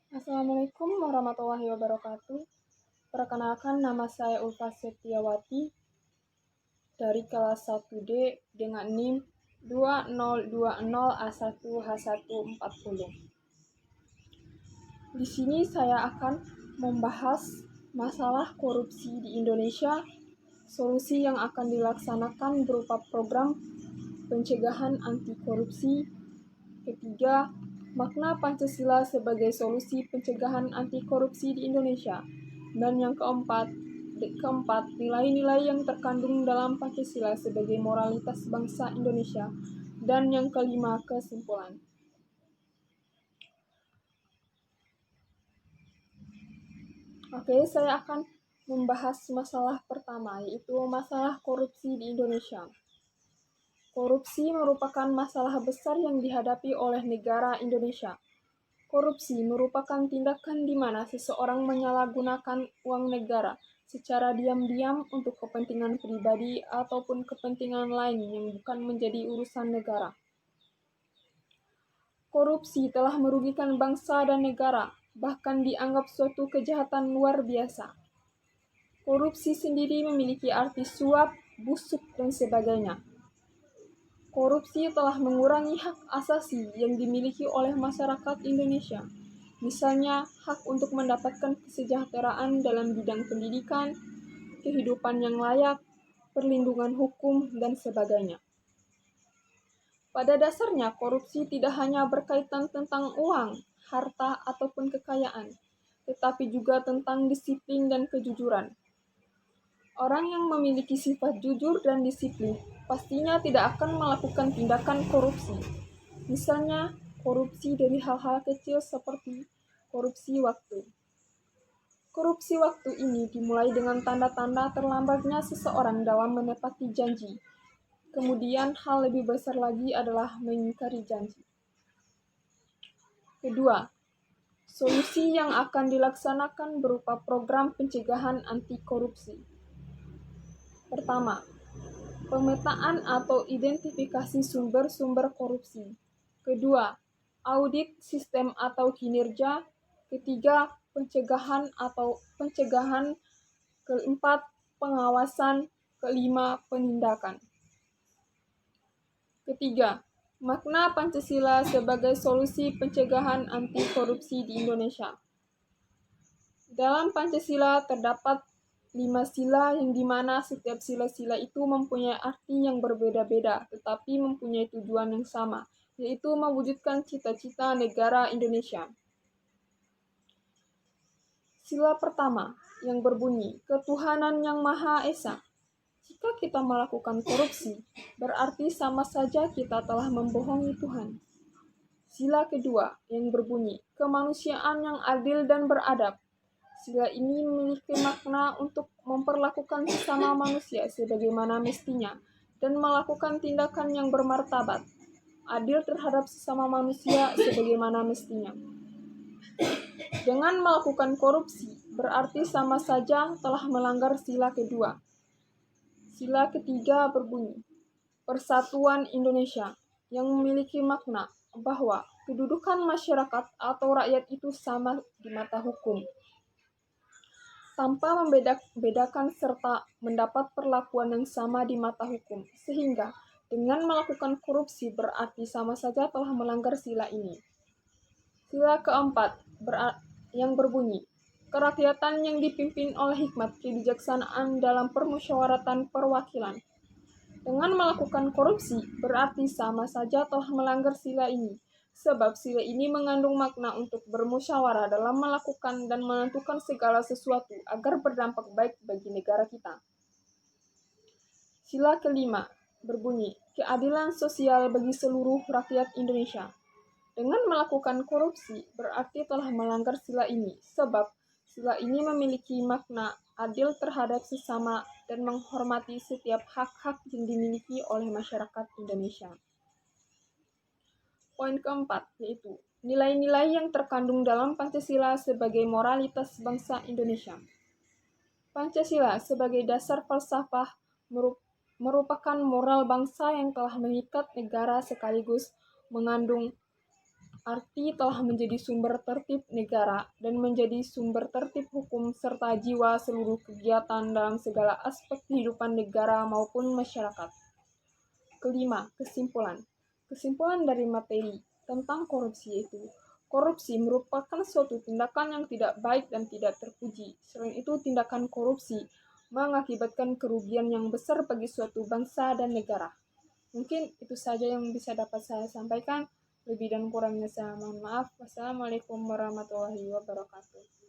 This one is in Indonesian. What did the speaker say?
Assalamualaikum warahmatullahi wabarakatuh. Perkenalkan, nama saya Ulfa Setiawati dari kelas 1D dengan NIM 2020A1H140. Di sini saya akan membahas masalah korupsi di Indonesia, solusi yang akan dilaksanakan berupa program pencegahan anti korupsi. Ketiga, makna Pancasila sebagai solusi pencegahan anti korupsi di Indonesia. Dan yang keempat, nilai-nilai yang terkandung dalam Pancasila sebagai moralitas bangsa Indonesia. Dan yang kelima, kesimpulan. Oke, saya akan membahas masalah pertama, yaitu masalah korupsi di Indonesia. Korupsi merupakan masalah besar yang dihadapi oleh negara Indonesia. Korupsi merupakan tindakan di mana seseorang menyalahgunakan uang negara secara diam-diam untuk kepentingan pribadi ataupun kepentingan lain yang bukan menjadi urusan negara. Korupsi telah merugikan bangsa dan negara, bahkan dianggap suatu kejahatan luar biasa. Korupsi sendiri memiliki arti suap, busuk, dan sebagainya. Korupsi telah mengurangi hak asasi yang dimiliki oleh masyarakat Indonesia. Misalnya, hak untuk mendapatkan kesejahteraan dalam bidang pendidikan, kehidupan yang layak, perlindungan hukum, dan sebagainya. Pada dasarnya, korupsi tidak hanya berkaitan tentang uang, harta, ataupun kekayaan, tetapi juga tentang disiplin dan kejujuran. Orang yang memiliki sifat jujur dan disiplin pastinya tidak akan melakukan tindakan korupsi. Misalnya, korupsi dari hal-hal kecil seperti korupsi waktu. Korupsi waktu ini dimulai dengan tanda-tanda terlambatnya seseorang dalam menepati janji. Kemudian hal lebih besar lagi adalah mengingkari janji. Kedua, solusi yang akan dilaksanakan berupa program pencegahan anti korupsi. Pertama, pemetaan atau identifikasi sumber-sumber korupsi. Kedua, audit sistem atau kinerja. Ketiga, pencegahan. Keempat, pengawasan. Kelima, penindakan. Ketiga, makna Pancasila sebagai solusi pencegahan anti korupsi di Indonesia. Dalam Pancasila terdapat 5 sila yang dimana setiap sila-sila itu mempunyai arti yang berbeda-beda, tetapi mempunyai tujuan yang sama, yaitu mewujudkan cita-cita negara Indonesia. Sila pertama yang berbunyi, ketuhanan yang Maha Esa. Jika kita melakukan korupsi, berarti sama saja kita telah membohongi Tuhan. Sila kedua yang berbunyi, kemanusiaan yang adil dan beradab. Sila ini memiliki makna untuk memperlakukan sesama manusia sebagaimana mestinya dan melakukan tindakan yang bermartabat, adil terhadap sesama manusia sebagaimana mestinya. Dengan melakukan korupsi, berarti sama saja telah melanggar sila kedua. Sila ketiga berbunyi, Persatuan Indonesia, yang memiliki makna bahwa kedudukan masyarakat atau rakyat itu sama di mata hukum, tanpa membedakan serta mendapat perlakuan yang sama di mata hukum, sehingga dengan melakukan korupsi berarti sama saja telah melanggar sila ini. Sila keempat yang berbunyi, kerakyatan yang dipimpin oleh hikmat kebijaksanaan dalam permusyawaratan perwakilan. Dengan melakukan korupsi berarti sama saja telah melanggar sila ini, sebab sila ini mengandung makna untuk bermusyawarah dalam melakukan dan menentukan segala sesuatu agar berdampak baik bagi negara kita. Sila kelima berbunyi, keadilan sosial bagi seluruh rakyat Indonesia. Dengan melakukan korupsi berarti telah melanggar sila ini, sebab sila ini memiliki makna adil terhadap sesama dan menghormati setiap hak-hak yang dimiliki oleh masyarakat Indonesia. Poin keempat, yaitu nilai-nilai yang terkandung dalam Pancasila sebagai moralitas bangsa Indonesia. Pancasila sebagai dasar falsafah merupakan moral bangsa yang telah mengikat negara sekaligus mengandung arti telah menjadi sumber tertib negara dan menjadi sumber tertib hukum serta jiwa seluruh kegiatan dalam segala aspek kehidupan negara maupun masyarakat. Kelima, kesimpulan. Kesimpulan dari materi tentang korupsi yaitu, korupsi merupakan suatu tindakan yang tidak baik dan tidak terpuji. Selain itu, tindakan korupsi mengakibatkan kerugian yang besar bagi suatu bangsa dan negara. Mungkin itu saja yang bisa dapat saya sampaikan. Lebih dan kurangnya saya mohon maaf. Wassalamualaikum warahmatullahi wabarakatuh.